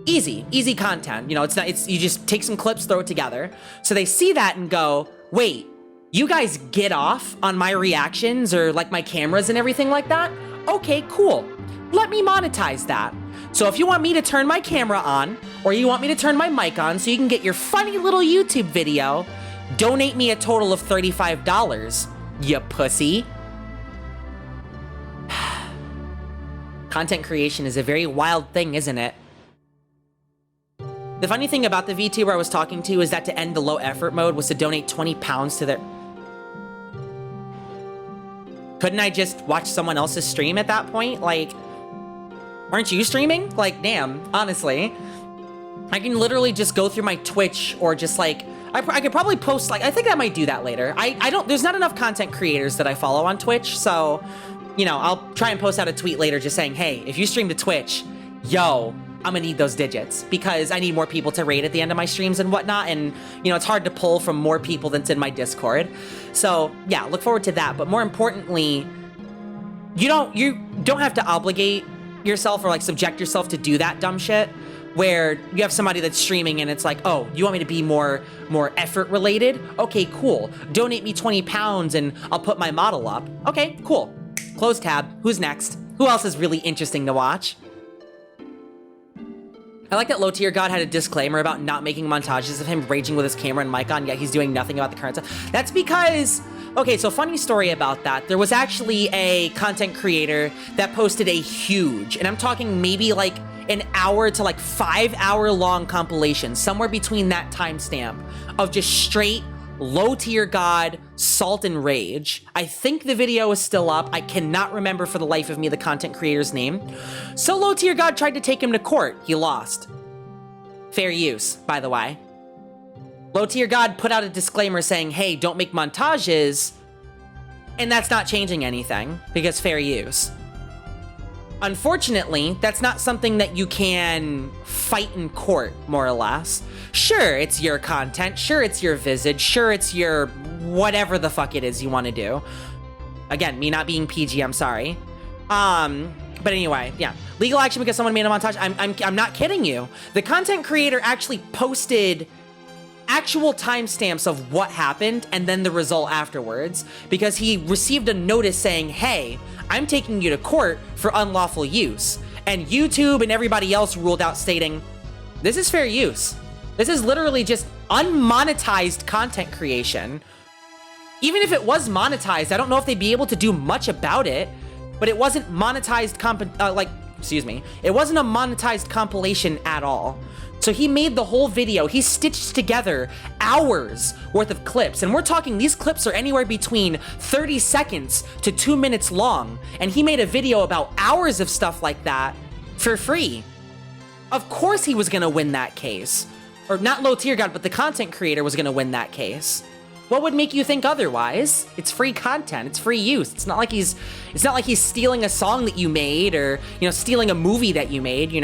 Easy content. You know, you just take some clips, throw it together. So they see that and go, wait, you guys get off on my reactions or like my cameras and everything like that? Okay, cool. Let me monetize that. So if you want me to turn my camera on or you want me to turn my mic on so you can get your funny little YouTube video, donate me a total of $35, you pussy. Content creation is a very wild thing, isn't it? The funny thing about the VTuber I was talking to is that to end the low effort mode was to donate 20 pounds to their... Couldn't I just watch someone else's stream at that point? Like, aren't you streaming? Like, damn, honestly. I can literally just go through my Twitch or just like, I could probably post, like, I think I might do that later. There's not enough content creators that I follow on Twitch, so, you know, I'll try and post out a tweet later just saying, hey, if you stream to Twitch, yo, I'm gonna need those digits because I need more people to raid at the end of my streams and whatnot. And, you know, it's hard to pull from more people than's in my Discord. So yeah, look forward to that. But more importantly, you don't have to obligate yourself or like subject yourself to do that dumb shit where you have somebody that's streaming and it's like, oh, you want me to be more effort related? Okay, cool. Donate me 20 pounds and I'll put my model up. Okay, cool. Close tab. Who's next? Who else is really interesting to watch? I like that Low Tier God had a disclaimer about not making montages of him raging with his camera and mic on, yet he's doing nothing about the current stuff. That's because, okay, so funny story about that. There was actually a content creator that posted a huge, and I'm talking maybe like an hour to like 5 hour long compilation, somewhere between that timestamp, of just straight low tier god salt and rage. I think the video is still up. I cannot remember for the life of me the content creator's name. So low tier god tried to take him to court. He lost. Fair use, by the way. Low tier god put out a disclaimer saying, hey, don't make montages. And that's not changing anything because fair use. Unfortunately, that's not something that you can fight in court, more or less. Sure, it's your content. Sure, it's your visage. Sure, it's your whatever the fuck it is you want to do. Again, me not being PG, I'm sorry. But anyway, yeah. Legal action because someone made a montage. I'm not kidding you. The content creator actually posted actual timestamps of what happened and then the result afterwards because he received a notice saying, hey, I'm taking you to court for unlawful use. And YouTube and everybody else ruled out stating, this is fair use. This is literally just unmonetized content creation. Even if it was monetized, I don't know if they'd be able to do much about it, but it wasn't monetized it wasn't a monetized compilation at all. So he made the whole video. He stitched together hours worth of clips. And we're talking, these clips are anywhere between 30 seconds to 2 minutes long. And he made a video about hours of stuff like that for free. Of course he was gonna win that case. Or not low tier god, but the content creator was gonna win that case. What would make you think otherwise? It's free content, it's free use. It's not like he's stealing a song that you made or, stealing a movie that you made,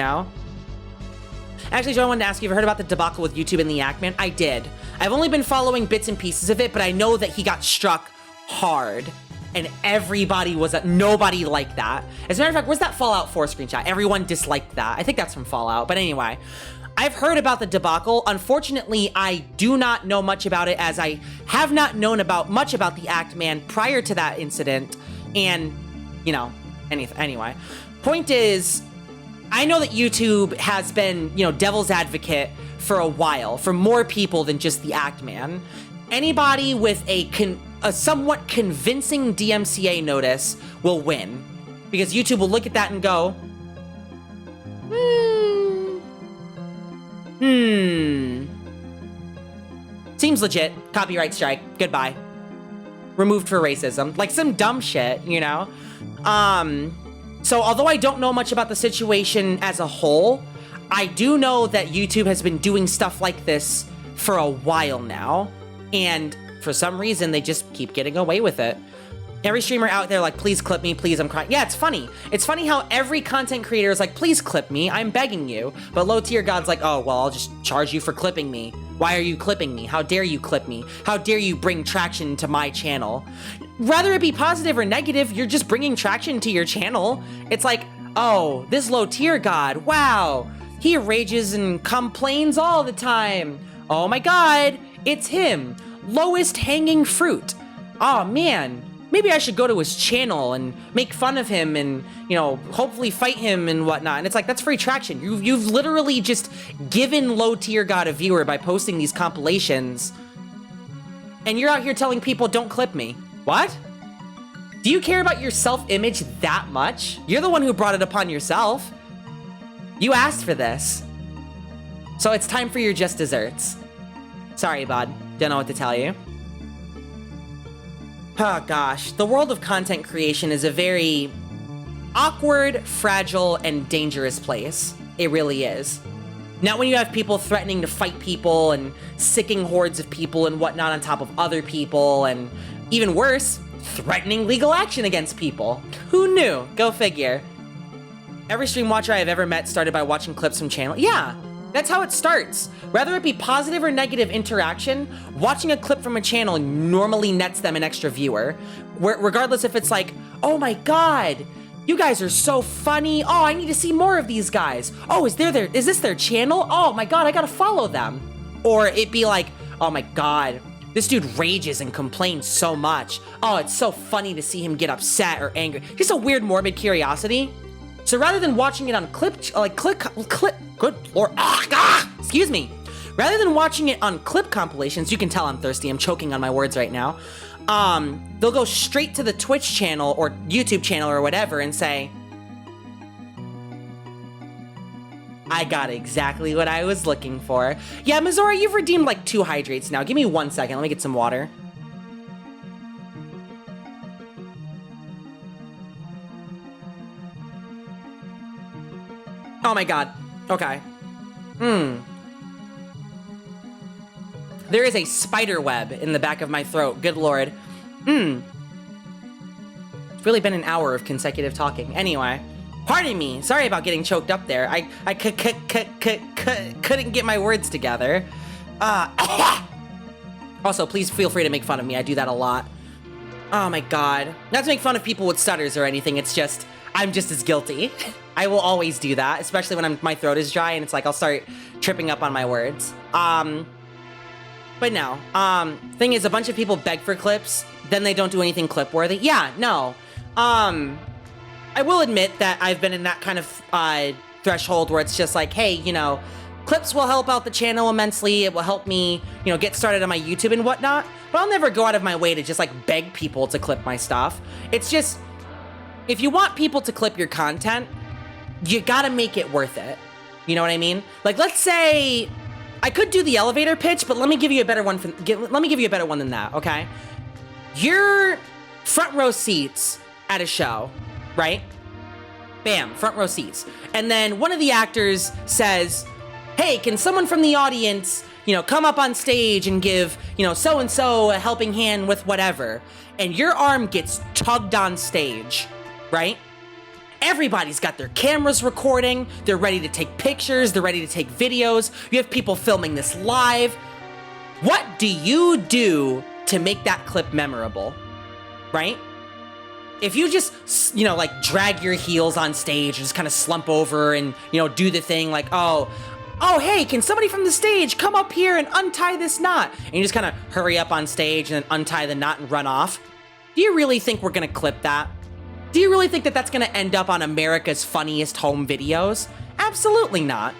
Actually, Joe, I wanted to ask you, have you heard about the debacle with YouTube and the Yak Man? I did. I've only been following bits and pieces of it, but I know that he got struck hard. And nobody liked that. As a matter of fact, where's that Fallout 4 screenshot? Everyone disliked that. I think that's from Fallout, but anyway. I've heard about the debacle. Unfortunately, I do not know much about it as I have not known much about the Act Man prior to that incident. And, anyway. Point is, I know that YouTube has been, devil's advocate for a while, for more people than just the Act Man. Anybody with a somewhat convincing DMCA notice will win. Because YouTube will look at that and go, seems legit. Copyright strike. Goodbye. Removed for racism. Like some dumb shit, So although I don't know much about the situation as a whole, I do know that YouTube has been doing stuff like this for a while now. And for some reason, they just keep getting away with it. Every streamer out there like, please clip me, please, I'm crying. Yeah, it's funny. It's funny how every content creator is like, please clip me, I'm begging you. But low tier god's like, oh, well, I'll just charge you for clipping me. Why are you clipping me? How dare you clip me? How dare you bring traction to my channel? Whether it be positive or negative, you're just bringing traction to your channel. It's like, oh, this low tier god, wow. He rages and complains all the time. Oh my god, it's him. Lowest hanging fruit. Oh man. Maybe I should go to his channel and make fun of him and, hopefully fight him and whatnot. And it's like, that's free traction. You've literally just given low tier god a viewer by posting these compilations. And you're out here telling people, don't clip me. What? Do you care about your self-image that much? You're the one who brought it upon yourself. You asked for this. So it's time for your just desserts. Sorry, bud. Don't know what to tell you. Oh gosh, the world of content creation is a very awkward, fragile, and dangerous place. It really is. Not when you have people threatening to fight people and sicking hordes of people and whatnot on top of other people, and even worse, threatening legal action against people. Who knew? Go figure. Every stream watcher I have ever met started by watching clips from channel. Yeah, that's how it starts. Whether it be positive or negative interaction, watching a clip from a channel normally nets them an extra viewer. Regardless if it's like, oh my god, you guys are so funny. Oh, I need to see more of these guys. Oh, is this their channel? Oh my god, I gotta follow them. Or it be like, oh my god, this dude rages and complains so much. Oh, it's so funny to see him get upset or angry. Just a weird morbid curiosity. So rather than watching it on good lord, excuse me. Rather than watching it on clip compilations, you can tell I'm thirsty, I'm choking on my words right now. They'll go straight to the Twitch channel or YouTube channel or whatever and say, I got exactly what I was looking for. Yeah, Mizora, you've redeemed like 2 hydrates now. Give me 1 second. Let me get some water. Oh my god. Okay. There is a spider web in the back of my throat. Good lord. It's really been an hour of consecutive talking. Anyway, pardon me. Sorry about getting choked up there. I couldn't get my words together. Also, please feel free to make fun of me. I do that a lot. Oh my god. Not to make fun of people with stutters or anything. It's just, I'm just as guilty. I will always do that, especially when my throat is dry and it's like I'll start tripping up on my words. But no. Thing is, a bunch of people beg for clips, then they don't do anything clip worthy. Yeah, no. I will admit that I've been in that kind of threshold where it's just like, hey, you know, clips will help out the channel immensely. It will help me, you know, get started on my YouTube and whatnot. But I'll never go out of my way to just like beg people to clip my stuff. It's just, if you want people to clip your content, you gotta make it worth it. You know what I mean? Like, let's say I could do the elevator pitch, but let me give you a better one. Let me give you a better one than that. Okay, you're front row seats at a show, right? Bam, front row seats, and then one of the actors says, "Hey, can someone from the audience, you know, come up on stage and give, you know, so and so a helping hand with whatever?" And your arm gets tugged on stage, right? Everybody's got their cameras recording, they're ready to take pictures, they're ready to take videos, you have people filming this live. What do you do to make that clip memorable, right? If you just, you know, like drag your heels on stage and just kind of slump over and, you know, do the thing like, oh, hey, can somebody from the stage come up here and untie this knot? And you just kind of hurry up on stage and then untie the knot and run off. Do you really think we're gonna clip that? Do you really think that that's gonna end up on America's Funniest Home Videos? Absolutely not.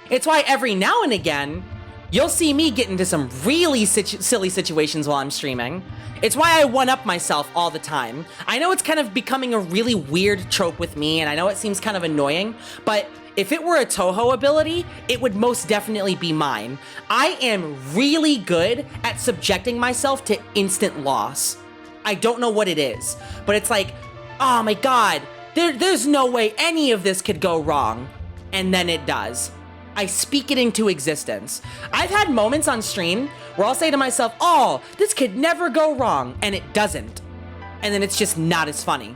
It's why every now and again, you'll see me get into some really silly situations while I'm streaming. It's why I one-up myself all the time. I know it's kind of becoming a really weird trope with me, and I know it seems kind of annoying, but if it were a Touhou ability, it would most definitely be mine. I am really good at subjecting myself to instant loss. I don't know what it is, but it's like, oh my god, there's no way any of this could go wrong. And then it does. I speak it into existence. I've had moments on stream where I'll say to myself, oh, this could never go wrong, and it doesn't. And then it's just not as funny.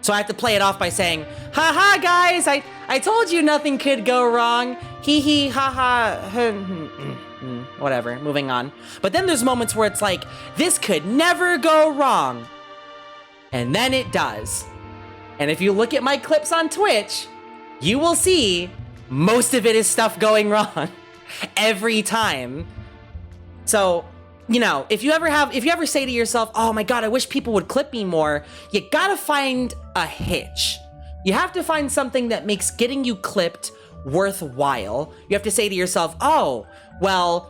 So I have to play it off by saying, haha guys, I told you nothing could go wrong. Hee hee haha. Whatever, moving on. But then there's moments where it's like, this could never go wrong. And then it does. And if you look at my clips on Twitch, you will see most of it is stuff going wrong every time. So, you know, if you ever say to yourself, oh my god, I wish people would clip me more, you gotta find a hitch. You have to find something that makes getting you clipped worthwhile. You have to say to yourself, oh, well,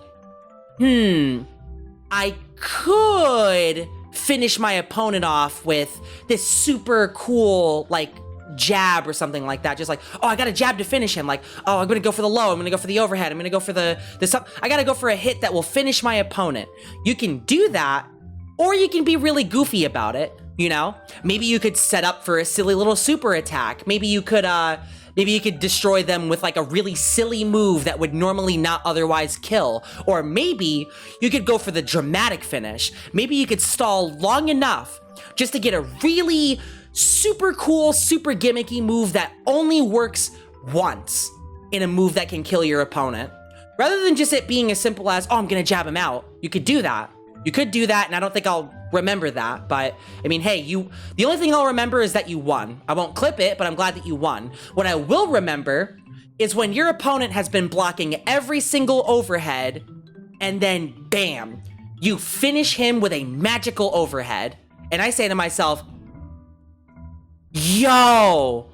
I could finish my opponent off with this super cool, like, jab or something like that. Just like, oh, I got a jab to finish him. Like, oh, I'm gonna go for the low, I'm gonna go for the overhead, I'm gonna go for the I gotta go for a hit that will finish my opponent. You can do that, or you can be really goofy about it, you know? Maybe you could set up for a silly little super attack. Maybe you could destroy them with like a really silly move that would normally not otherwise kill. Or maybe you could go for the dramatic finish. Maybe you could stall long enough just to get a really super cool, super gimmicky move that only works once in a move that can kill your opponent. Rather than just it being as simple as, oh, I'm gonna jab him out. You could do that. You could do that, and I don't think I'll remember that, but I mean, hey, the only thing I'll remember is that you won. I won't clip it, but I'm glad that you won. What I will remember is when your opponent has been blocking every single overhead, and then bam, you finish him with a magical overhead, and I say to myself, yo,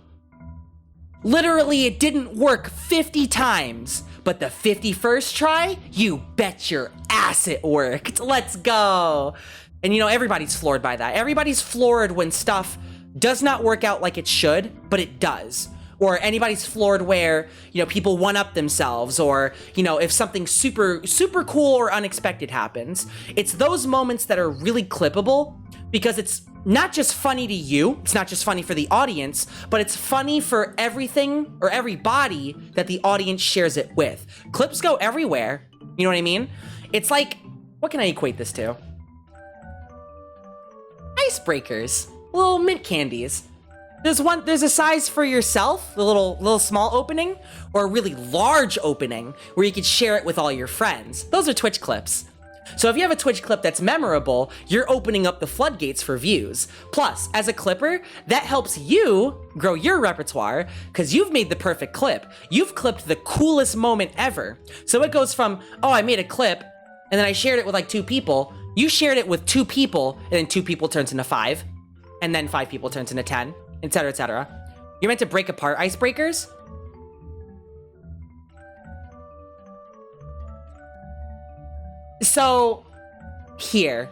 literally it didn't work 50 times, but the 51st try, you bet your ass it worked. Let's go. And you know, everybody's floored by that. Everybody's floored when stuff does not work out like it should, but it does. or anybody's floored where, you know, people one-up themselves, or, you know, if something super, super cool or unexpected happens. It's those moments that are really clippable because it's not just funny to you, it's not just funny for the audience, but it's funny for everything or everybody that the audience shares it with. Clips go everywhere, you know what I mean? It's like, what can I equate this to? Icebreakers, little mint candies. There's a size for yourself, the little small opening, or a really large opening where you could share it with all your friends. Those are Twitch clips. So if you have a Twitch clip that's memorable, you're opening up the floodgates for views. Plus, as a clipper, that helps you grow your repertoire because you've made the perfect clip. You've clipped the coolest moment ever. So it goes from, oh, I made a clip and then I shared it with like 2 people. You shared it with 2 people and then 2 people turns into 5 and then 5 people turns into 10, etc., etc. You're meant to break apart icebreakers? So, here.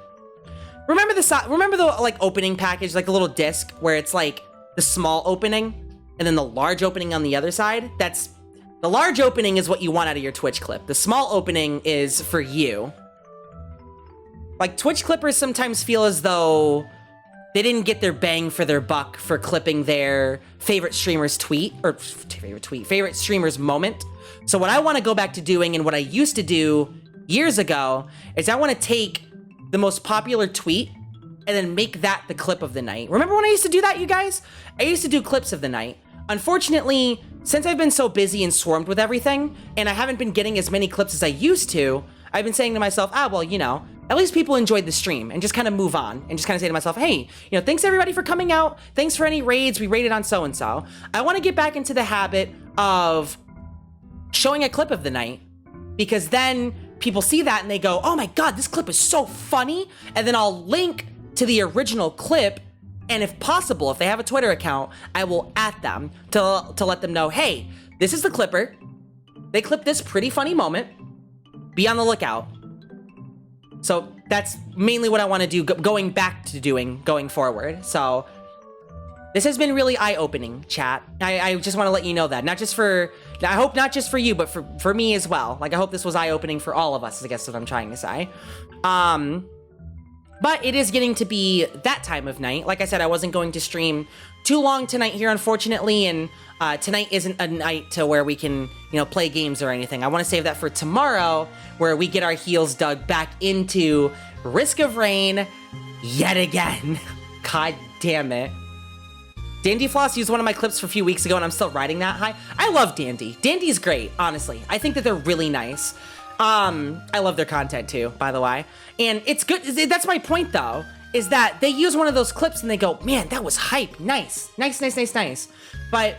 Remember the like opening package, like the little disc where it's like the small opening and then the large opening on the other side? That's the large opening is what you want out of your Twitch clip. The small opening is for you. Like Twitch clippers sometimes feel as though they didn't get their bang for their buck for clipping their favorite streamer's tweet, or favorite streamer's moment. So what I want to go back to doing, and what I used to do years ago, is I want to take the most popular tweet and then make that the clip of the night. Remember when I used to do that, you guys? I used to do clips of the night. Unfortunately, since I've been so busy and swarmed with everything, and I haven't been getting as many clips as I used to, I've been saying to myself, well, you know, at least people enjoyed the stream, and just kind of move on and just kind of say to myself, hey, you know, thanks everybody for coming out. Thanks for any raids. We raided on so-and-so. I want to get back into the habit of showing a clip of the night, because then people see that and they go, oh my God, this clip is so funny. And then I'll link to the original clip. And if possible, if they have a Twitter account, I will at them to let them know, hey, this is the clipper. They clipped this pretty funny moment. Be on the lookout. So that's mainly what I want to do going back to doing going forward. So this has been really eye-opening, chat. I just want to let you know that. Not just for, I hope not just for you, but for me as well. Like, I hope this was eye-opening for all of us, I guess is what I'm trying to say. But it is getting to be that time of night. Like I said, I wasn't going to stream too long tonight here, unfortunately, and tonight isn't a night to where we can, you know, play games or anything. I want to save that for tomorrow, where we get our heels dug back into Risk of Rain yet again. God damn it. Dandy Floss used one of my clips for a few weeks ago, and I'm still riding that high. I love Dandy. Dandy's great, honestly. I think that they're really nice. I love their content too, by the way. And it's good. That's my point, though, is that they use one of those clips and they go, man, that was hype. Nice. Nice, nice, nice, nice. But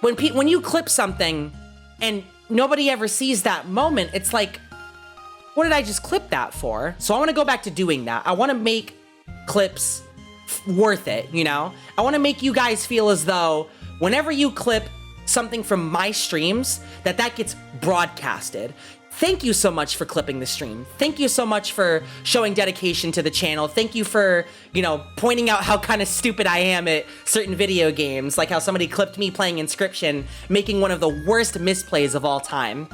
when you clip something and nobody ever sees that moment, it's like, what did I just clip that for? So I want to go back to doing that. I want to make clips worth it, you know? I want to make you guys feel as though whenever you clip something from my streams, that gets broadcasted. Thank you so much for clipping the stream. Thank you so much for showing dedication to the channel. Thank you for, you know, pointing out how kind of stupid I am at certain video games, like how somebody clipped me playing Inscryption, making one of the worst misplays of all time.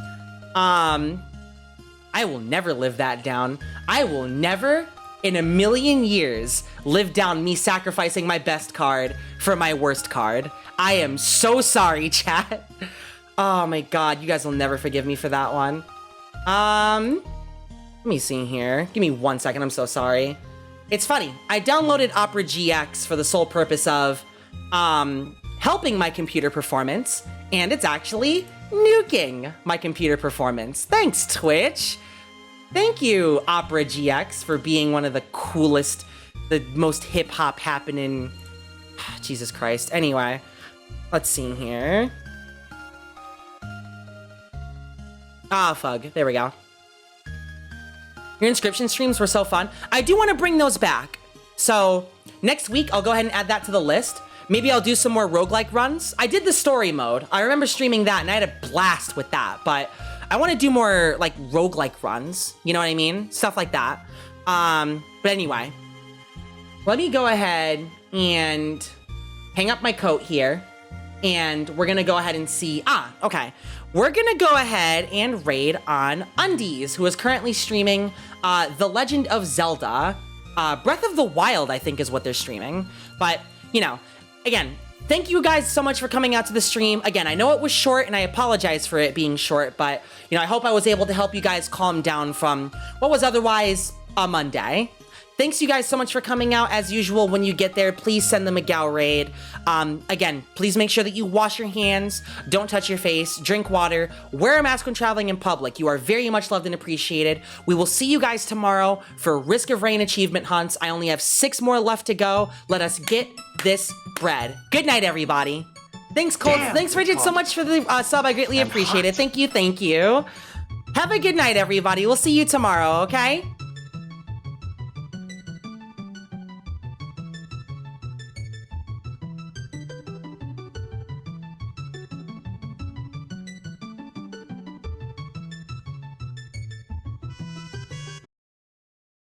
I will never live that down. I will never in a million years live down me sacrificing my best card for my worst card. I am so sorry, chat. Oh my God, you guys will never forgive me for that one. Let me see here. Give me 1 second, I'm so sorry. It's funny, I downloaded Opera GX for the sole purpose of, helping my computer performance, and it's actually nuking my computer performance. Thanks, Twitch. Thank you, Opera GX, for being one of the coolest, the most hip-hop happening... Jesus Christ. Anyway, let's see here. Fug. There we go. Your Inscryption streams were so fun. I do want to bring those back. So, next week, I'll go ahead and add that to the list. Maybe I'll do some more roguelike runs. I did the story mode. I remember streaming that, and I had a blast with that. But I want to do more, like, roguelike runs. You know what I mean? Stuff like that. But anyway. Let me go ahead and hang up my coat here. and we're gonna go ahead and see, okay. We're gonna go ahead and raid on Undies, who is currently streaming The Legend of Zelda. Breath of the Wild, I think, is what they're streaming. But, you know, again, thank you guys so much for coming out to the stream. Again, I know it was short, and I apologize for it being short, but, you know, I hope I was able to help you guys calm down from what was otherwise a Monday. Thanks you guys so much for coming out. As usual, when you get there, please send them a Gao raid. Again, please make sure that you wash your hands, don't touch your face, drink water, wear a mask when traveling in public. You are very much loved and appreciated. We will see you guys tomorrow for Risk of Rain achievement hunts. I only have 6 more left to go. Let us get this bread. Good night, everybody. Thanks, Colt. Thanks, Rigid, so much for the sub. I greatly appreciate it. Thank you, thank you. Have a good night, everybody. We'll see you tomorrow, okay?